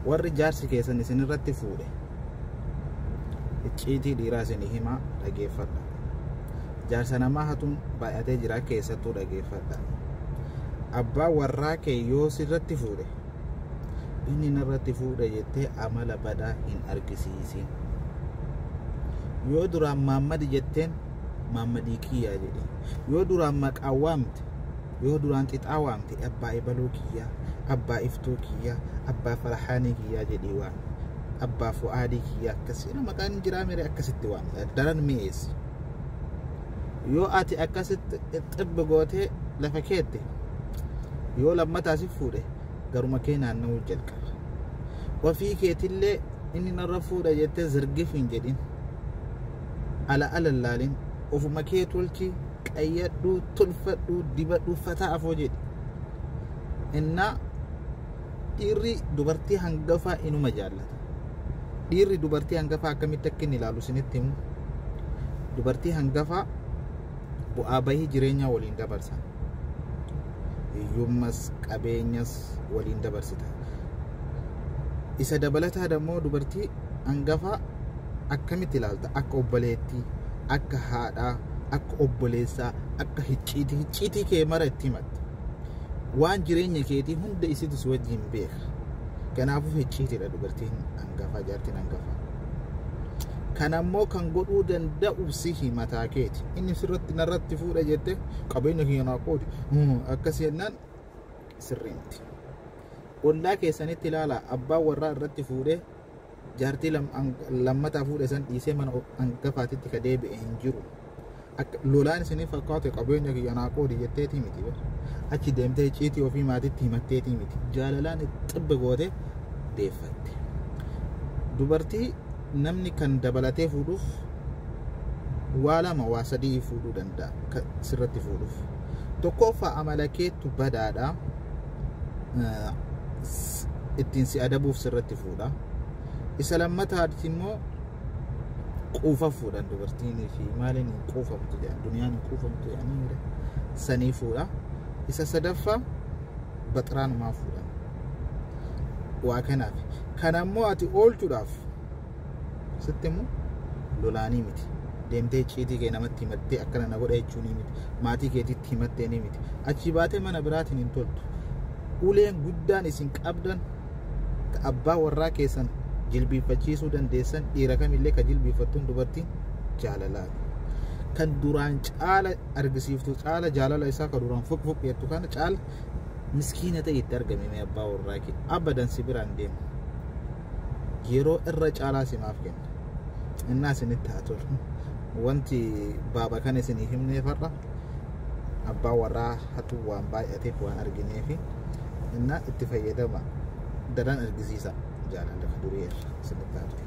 warri jaarsi keessan isin irratti fuudhe icciitii dhiiraa isinii himaa dhageeffadha. Jaarsa namaa hatuun baay'atee jira keessattuu dhageeffadha. Abbaa warraa kee yoo sirratti fuudhe inni narratti fuudhe jettee amala badaa hin argisiisin. Yoo duraan Maammadi jetteen Maammadii kiyyaa jedhe. Yoo duraan maqaa waamte, yoo duraan xixaa waamte abbaa Ibaluu kiyyaa, abbaa Iftuu kiyyaa, abbaa Farahaanii kiyyaa jedhii waam. Abbaa Fu'aadii kiyyaa akkasii maqaan jiraa mere akkasitti waamta. Daran mi'eessi. Yoo ati akkasitti xibbi gootee lafa keette yoo lammataa si fuudhe garuma kee naanna'uu jalqaba. Wafii keetillee inni narra fuudha jettee zirgif hin jedhin. Ala laalin ofuma kee tolchi qayyadhu tulfadhu dibadhu fataa afoo jedhi. Innaa dhiirri dubartii hangafaa inuma jaallata. Dhiirri dubartii hangafaa akkamitti akka inni ilaalu isinitti himu. Dubartii hangafaa bu'aa bahii jireenyaa waliin dabarsan. Hiyyummas qabeenyas waliin dabarsita. Isa dabalataa dammoo dubartii hangafaa akkamitti ilaalta? Akka obboleettii, akka haadhaa, akka obboleessaa, akka hicciitii kee mara itti himatta. Waan jireenya keetii hunda isitis wajjin beeka. Kanaafuu hicciitiidha dubartiin hangafaa, jaartiin hangafaa. Kan ammoo kan godhuu danda'u sihi mataa keeti. Inni sirratti narratti fuudha jette qabeenya kiyya naa qoodi akkasii jennaan sirrii miti. Ollaa keessanitti ilaala abbaan warraa irratti fuudhee jaartii lammataa fuudhe san dhiisee mana hangafaatitti ka deebi'e hin jiru. Lolaan isinii fakkaate qabeenya kiyya naa qoodi jetteetii miti. Achi deemtee icciitii ofii maatitti himatteetii miti. Jaalalaan xibba goote deeffatte. Dubartii namni kan dabalatee fuudhuuf waa lama waa sadii fuudhuu danda'a sirratti fuudhuuf. Tokkoffaa amala keetu badaadha. Ittiin si adabuuf sirratti fuudha. Isa lammataatti immoo quufa fuudhan dubartiinii fi maaliin hin quufamtu jedhan duniyaan hin quufamtu jedhanii sanii fuudha. Isa sadaffaa baxiraanumaa fuudhan. Waa kanaaf. Kan ammoo ati oolchuudhaaf sitti immoo lolaanii miti. Deemtee icciitii kee namatti himattee akkana na godha jechuun miti. Maatii keetitti himattee ni miti. Achi baatee mana biraatiin hin toltu. Uleen guddaan isin qabdan abbaa warraa keessan jilbiiffachiisuu dandeessan dhiira kamillee ka jilbiiffattuun dubartiin jaalalaati. Kan duraan caala argisiiftu caala jaalala isaa ka duraan fuq jettu kana caala miskiina ta'e itti argame abbaa warraa kee abadan si biraan deemu. Yeroo irra caalaa simaaf kenna. Innaa isinitti haa tolu. Wanti baaba kan isinii himneef har'a abbaa warraa hatu waan baay'ateef waan argineefi innaa itti fayyadama daran argisiisa jaalala durii irra isinitti haa tolu.